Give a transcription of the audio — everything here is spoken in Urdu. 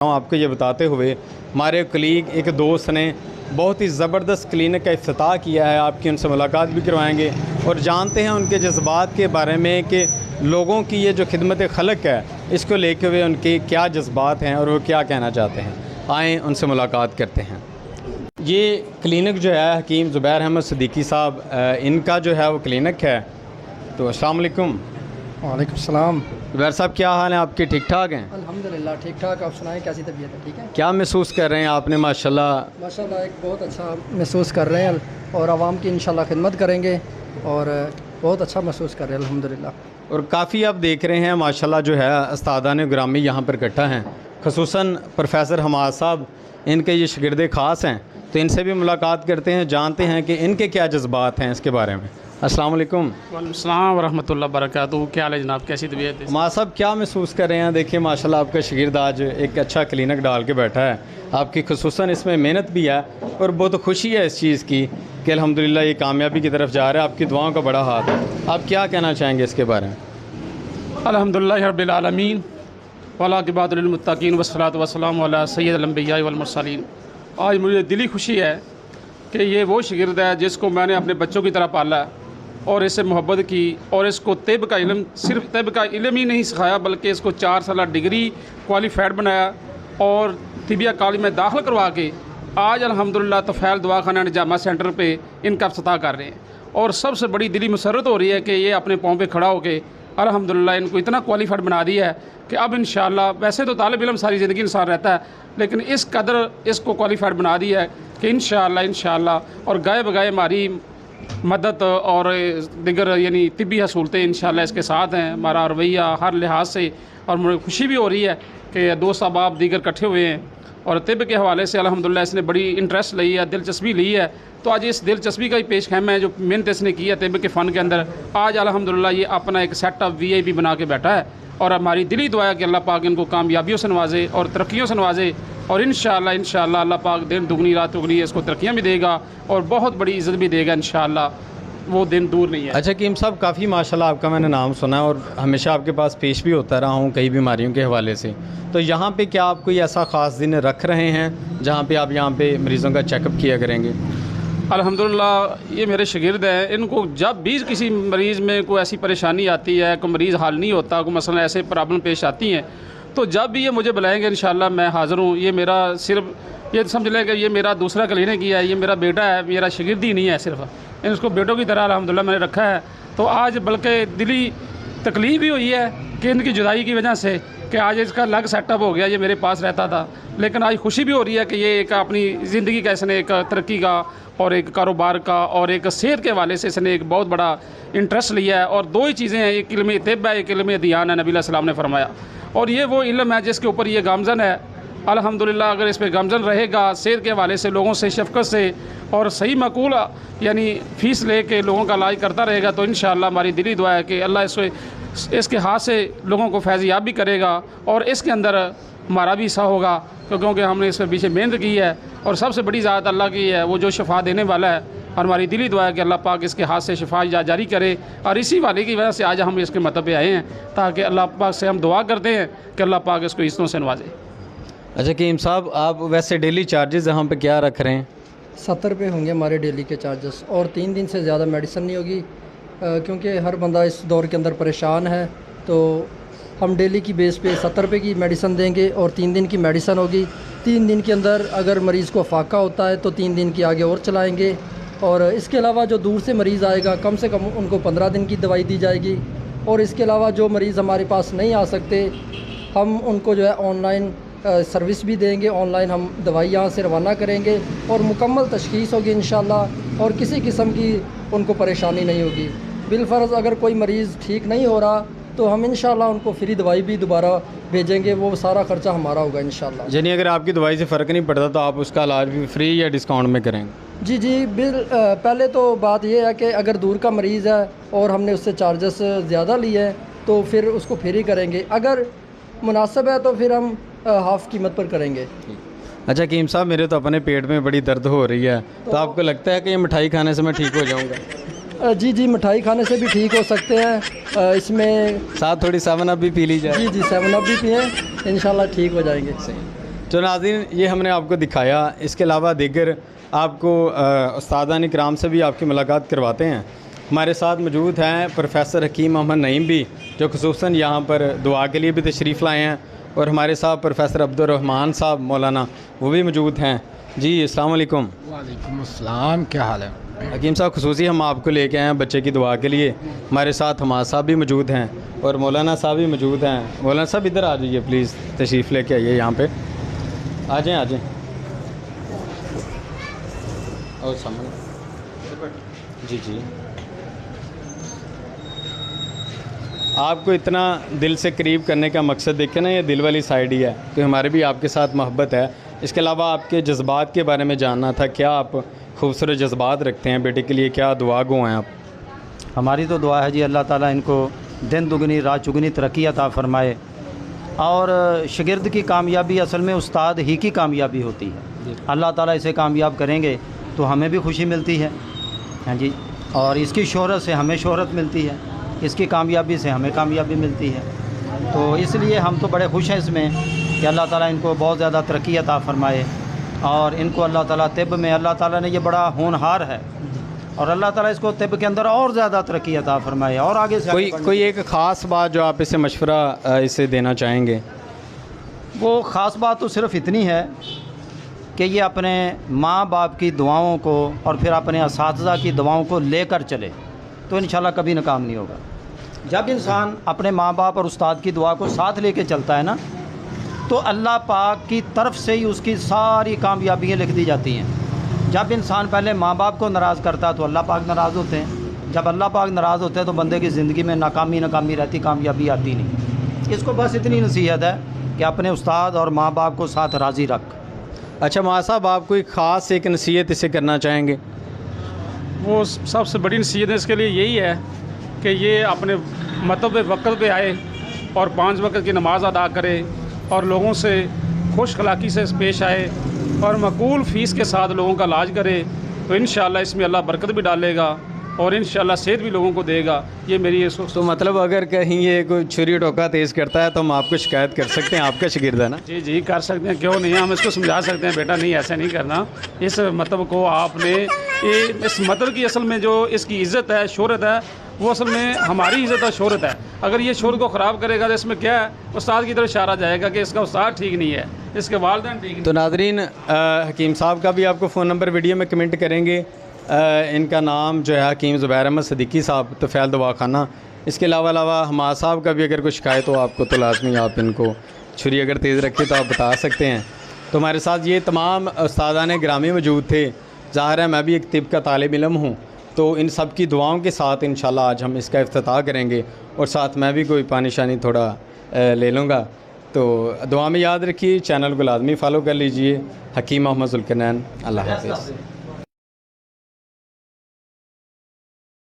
آپ کو یہ بتاتے ہوئے ہمارے کلیگ ایک دوست نے بہت ہی زبردست کلینک کا افتتاح کیا ہے. آپ کی ان سے ملاقات بھی کروائیں گے اور جانتے ہیں ان کے جذبات کے بارے میں کہ لوگوں کی یہ جو خدمت خلق ہے اس کو لے کے ہوئے ان کے کیا جذبات ہیں اور وہ کیا کہنا چاہتے ہیں. آئیں ان سے ملاقات کرتے ہیں. یہ کلینک جو ہے حکیم زبیر احمد صدیقی صاحب ان کا جو ہے وہ کلینک ہے. تو السلام علیکم. وعلیکم السلام. زبیر صاحب کیا حال ہیں آپ کے؟ ٹھیک ٹھاک ہیں؟ الحمدللہ ٹھیک ٹھاک. آپ سنائیں کیسی طبیعت ہے؟ ٹھیک ہے. کیا محسوس کر رہے ہیں آپ نے؟ ماشاءاللہ ایک بہت اچھا محسوس کر رہے ہیں اور عوام کی انشاءاللہ خدمت کریں گے اور بہت اچھا محسوس کر رہے ہیں الحمدللہ. اور کافی آپ دیکھ رہے ہیں ماشاءاللہ جو ہے استادان گرامی یہاں پر اکٹھا ہیں، خصوصاً پروفیسر حماد صاحب ان کے یہ شاگرد خاص ہیں. تو ان سے بھی ملاقات کرتے ہیں، جانتے ہیں کہ ان کے کیا جذبات ہیں اس کے بارے میں. السلام علیکم. وعلیکم السلام ورحمۃ اللہ وبرکاتہ. کیا حال ہے جناب؟ کیسی طبیعت ہے؟ حماد صاحب کیا محسوس کر رہے ہیں؟ دیکھیے ماشاءاللہ آپ کا شاگرد آج ایک اچھا کلینک ڈال کے بیٹھا ہے. آپ کی خصوصاً اس میں محنت بھی ہے اور بہت خوشی ہے اس چیز کی کہ الحمدللہ یہ کامیابی کی طرف جا رہا ہے. آپ کی دعاؤں کا بڑا ہاتھ ہے. آپ کیا کہنا چاہیں گے اس کے بارے میں؟ الحمدللہ رب العالمین والعاقبۃ للمتقین والصلاۃ والسلام علی سید الانبیاء والمرسلین. آج مجھے دلی خوشی ہے کہ یہ وہ شاگرد ہے جس کو میں نے اپنے بچوں کی طرح پالا اور اس سے محبت کی اور اس کو طب کا علم، صرف طب کا علم ہی نہیں سکھایا بلکہ اس کو 4 سالہ ڈگری کوالیفائڈ بنایا اور طبیہ کالج میں داخل کروا کے آج الحمدللہ طفیل دواخانہ اینڈ جامعہ سینٹر پہ ان کا افتتاح کر رہے ہیں. اور سب سے بڑی دلی مسرت ہو رہی ہے کہ یہ اپنے پاؤں پہ کھڑا ہو کے الحمدللہ ان کو اتنا کوالیفائڈ بنا دیا ہے کہ اب انشاءاللہ ویسے تو طالب علم ساری زندگی انسان رہتا ہے لیکن اس قدر اس کو کوالیفائڈ بنا دیا ہے کہ انشاءاللہ اور گائے بگائے ہماری مدد اور دیگر یعنی طبی حصولتیں انشاءاللہ اس کے ساتھ ہیں. ہمارا رویہ ہر لحاظ سے اور مجھے خوشی بھی ہو رہی ہے کہ دوست احباب دیگر اکٹھے ہوئے ہیں اور طب کے حوالے سے الحمدللہ اس نے بڑی انٹرسٹ لی ہے، دلچسپی لی ہے. تو آج اس دلچسپی کا ہی پیش خیم ہے جو محنت اس نے کی ہے طب کے فن کے اندر. آج الحمدللہ یہ اپنا ایک سیٹ اپ VIP بنا کے بیٹھا ہے اور ہماری دلی دعا ہے کہ اللہ پاک ان کو کامیابیوں سے نوازے اور ترقیوں سے نوازے اور انشاءاللہ اللہ پاک دن دگنی رات چگنی اس کو ترقیاں بھی دے گا اور بہت بڑی عزت بھی دے گا انشاءاللہ. وہ دن دور نہیں ہے. اچھا حکیم صاحب کافی ماشاءاللہ آپ کا میں نے نام سنا ہے اور ہمیشہ آپ کے پاس پیش بھی ہوتا رہا ہوں کئی بیماریوں کے حوالے سے. تو یہاں پہ کیا آپ کوئی ایسا خاص دن رکھ رہے ہیں جہاں پہ آپ یہاں پہ مریضوں کا چیک اپ کیا کریں گے؟ الحمدللہ یہ میرے شاگرد ہیں. ان کو جب بھی کسی مریض میں کوئی ایسی پریشانی آتی ہے، کوئی مریض حل نہیں ہوتا، کوئی مثلا ایسے پرابلم پیش آتی ہیں تو جب بھی یہ مجھے بلائیں گے انشاءاللہ میں حاضر ہوں. یہ میرا صرف یہ سمجھ لیں کہ یہ میرا دوسرا کلینک ہی ہے، یہ میرا بیٹا ہے، میرا شاگرد ہی نہیں ہے صرف. اس کو بیٹوں کی طرح الحمدللہ میں نے رکھا ہے. تو آج بلکہ دلی تکلیف بھی ہوئی ہے کہ ان کی جدائی کی وجہ سے کہ آج اس کا الگ سیٹ اپ ہو گیا، یہ میرے پاس رہتا تھا. لیکن آج خوشی بھی ہو رہی ہے کہ یہ ایک اپنی زندگی کا اس نے ایک ترقی کا اور ایک کاروبار کا اور ایک صحت کے حوالے سے اس نے ایک بہت بڑا انٹرسٹ لیا ہے. اور 2 ہی چیزیں ہیں، ایک علم طب ہے، ایک علم دیان ہے، نبی علیہ السلام نے فرمایا. اور یہ وہ علم ہے جس کے اوپر یہ گامزن ہے. الحمدللہ اگر اس پہ گامزن رہے گا صحت کے حوالے سے لوگوں سے شفقت سے اور صحیح معقول یعنی فیس لے کے لوگوں کا علاج کرتا رہے گا تو انشاءاللہ ہماری دلی دعا ہے کہ اللہ اس کے ہاتھ سے لوگوں کو فیض یاب بھی کرے گا اور اس کے اندر ہمارا بھی حصہ ہوگا کیونکہ ہم نے اس پہ پیچھے محنت کی ہے. اور سب سے بڑی ذات اللہ کی ہے، وہ جو شفا دینے والا ہے. اور ہماری دلی دعا ہے کہ اللہ پاک اس کے ہاتھ سے شفا جاری کرے. اور اسی والے کی وجہ سے آج ہم اس کے مطلب پہ آئے ہیں تاکہ اللہ پاک سے ہم دعا کرتے ہیں کہ اللہ پاک اس کو عزتوں سے نوازے. اچھا حکیم صاحب آپ ویسے ڈیلی چارجز یہاں پہ کیا رکھ رہے ہیں؟ 70 روپے ہوں گے ہمارے ڈیلی کے چارجز اور 3 دن سے زیادہ میڈیسن نہیں ہوگی کیونکہ ہر بندہ اس دور کے اندر پریشان ہے. تو ہم ڈیلی کی بیس پہ 70 روپے کی میڈیسن دیں گے اور 3 دن کی میڈیسن ہوگی. 3 دن کے اندر اگر مریض کو فاقہ ہوتا ہے تو 3 دن کی آگے اور چلائیں گے. اور اس کے علاوہ جو دور سے مریض آئے گا کم سے کم ان کو 15 دن کی دوائی دی جائے گی. اور اس کے علاوہ جو مریض ہمارے پاس نہیں آ سکتے ہم ان کو جو ہے آن لائن سروس بھی دیں گے. آن لائن ہم دوائی یہاں سے روانہ کریں گے اور مکمل تشخیص ہوگی انشاءاللہ اور کسی قسم کی ان کو پریشانی نہیں ہوگی. بالفرض اگر کوئی مریض ٹھیک نہیں ہو رہا تو ہم انشاءاللہ ان کو فری دوائی بھی دوبارہ بھیجیں گے، وہ سارا خرچہ ہمارا ہوگا انشاءاللہ. یعنی اگر آپ کی دوائی سے فرق نہیں پڑتا تو آپ اس کا علاج بھی فری یا ڈسکاؤنٹ میں کریں گے؟ جی پہلے تو بات یہ ہے کہ اگر دور کا مریض ہے اور ہم نے اس سے چارجز زیادہ لیے ہیں تو پھر اس کو فری کریں گے. اگر مناسب ہے تو پھر ہم ہاف قیمت پر کریں گے. اچھا حکیم صاحب میرے تو اپنے پیٹ میں بڑی درد ہو رہی ہے تو آپ کو لگتا ہے کہ یہ مٹھائی کھانے سے میں ٹھیک ہو جاؤں گا؟ جی مٹھائی کھانے سے بھی ٹھیک ہو سکتے ہیں. اس میں ساتھ تھوڑی 7 اپ بھی پی لی جائے. جی 7 اپ بھی پئیں انشاءاللہ ٹھیک ہو جائیں گے. صحیح. تو ناظرین یہ ہم نے آپ کو دکھایا، اس کے علاوہ دیگر آپ کو استادان کرام سے بھی آپ کی ملاقات کرواتے ہیں۔ ہمارے ساتھ موجود ہیں پروفیسر حکیم محمد نعیم بھی، جو خصوصاً یہاں پر دعا کے لیے بھی تشریف لائے ہیں، اور ہمارے ساتھ پروفیسر عبدالرحمن صاحب مولانا وہ بھی موجود ہیں۔ جی السلام علیکم۔ وعلیکم السلام، کیا حال ہے؟ حکیم صاحب خصوصی ہم آپ کو لے کے آئے ہیں بچے کی دعا کے لیے، ہمارے ساتھ حماد صاحب بھی موجود ہیں اور مولانا صاحب بھی موجود ہیں۔ مولانا صاحب ادھر آ جائیے پلیز، تشریف لے کے آئیے یہاں پہ، آ جائیں آ جائیں، اور سامنے جی جی۔ آپ کو اتنا دل سے قریب کرنے کا مقصد دیکھیں نا، یہ دل والی سائڈ ہی ہے کہ ہمارے بھی آپ کے ساتھ محبت ہے۔ اس کے علاوہ آپ کے جذبات کے بارے میں جاننا تھا، کیا آپ خوبصورت جذبات رکھتے ہیں بیٹے کے لیے، کیا دعا گو ہیں آپ؟ ہماری تو دعا ہے جی اللہ تعالیٰ ان کو دن دگنی رات چگنی ترقی عطا فرمائے، اور شاگرد کی کامیابی اصل میں استاد ہی کی کامیابی ہوتی ہے۔ اللہ تعالیٰ اسے کامیاب کریں گے تو ہمیں بھی خوشی ملتی ہے، ہاں جی، اور اس کی شہرت سے ہمیں شہرت ملتی ہے، اس کی کامیابی سے ہمیں کامیابی ملتی ہے۔ تو اس لیے ہم تو بڑے خوش ہیں اس میں کہ اللہ تعالیٰ ان کو بہت زیادہ ترقی عطا فرمائے، اور ان کو اللہ تعالیٰ طب میں، اللہ تعالیٰ نے یہ بڑا ہونہار ہے، اور اللہ تعالیٰ اس کو طب کے اندر اور زیادہ ترقی عطا فرمائے، اور آگے سے کوئی ایک خاص بات جو آپ اسے مشورہ اسے دینا چاہیں گے؟ وہ خاص بات تو صرف اتنی ہے کہ یہ اپنے ماں باپ کی دعاؤں کو اور پھر اپنے اساتذہ کی دعاؤں کو لے کر چلے تو انشاءاللہ کبھی ناکام نہیں ہوگا۔ جب انسان اپنے ماں باپ اور استاد کی دعا کو ساتھ لے کے چلتا ہے نا، تو اللہ پاک کی طرف سے ہی اس کی ساری کامیابیاں لکھ دی جاتی ہیں۔ جب انسان پہلے ماں باپ کو ناراض کرتا ہے تو اللہ پاک ناراض ہوتے ہیں، جب اللہ پاک ناراض ہوتے ہیں تو بندے کی زندگی میں ناکامی رہتی، کامیابی آتی نہیں۔ اس کو بس اتنی نصیحت ہے کہ اپنے استاد اور ماں باپ کو ساتھ راضی رکھ۔ اچھا ماں صاحب، آپ کوئی خاص ایک نصیحت اسے کرنا چاہیں گے؟ وہ سب سے بڑی نصیحت اس کے لیے یہی ہے کہ یہ اپنے مطلب وقت پہ آئے اور 5 وقت کی نماز ادا کرے، اور لوگوں سے خوش اخلاقی سے پیش آئے، اور معقول فیس کے ساتھ لوگوں کا علاج کرے، تو انشاءاللہ اس میں اللہ برکت بھی ڈالے گا اور انشاءاللہ صحت بھی لوگوں کو دے گا۔ یہ میری تو مطلب اگر کہیں یہ کوئی چھری ٹوکا تیز کرتا ہے تو ہم آپ کو شکایت کر سکتے ہیں؟ آپ کا شاگرد ہے نا؟ جی جی کر سکتے ہیں، کیوں نہیں، ہم اس کو سمجھا سکتے ہیں بیٹا نہیں ایسا نہیں کرنا، اس مطلب کو آپ نے، اس مطلب کی اصل میں جو اس کی عزت ہے، شہرت ہے، وہ اصل میں ہماری عزت اور شہرت ہے۔ اگر یہ شہرت کو خراب کرے گا تو اس میں کیا ہے، استاد کی طرف اشارہ جائے گا کہ اس کا استاد ٹھیک نہیں ہے، اس کے والدین ٹھیک نہیں۔ تو ناظرین حکیم صاحب کا بھی آپ کو فون نمبر ویڈیو میں کمنٹ کریں گے، ان کا نام جو ہے حکیم زبیر احمد صدیقی صاحب، طفیل دوا خانہ۔ اس کے علاوہ حماد صاحب کا بھی اگر کوئی شکایت ہو آپ کو تو لازمی آپ ان کو چھری اگر تیز رکھے تو آپ بتا سکتے ہیں۔ تو ہمارے ساتھ یہ تمام استادان گرامی موجود تھے۔ ظاہر ہے میں بھی ایک طب کا طالب علم ہوں، تو ان سب کی دعاؤں کے ساتھ انشاءاللہ آج ہم اس کا افتتاح کریں گے، اور ساتھ میں بھی کوئی پانی شانی تھوڑا لے لوں گا۔ تو دعا میں یاد رکھیے، چینل کو لازمی فالو کر لیجئے۔ حکیم محمد ذوالقرنین، اللہ حافظ۔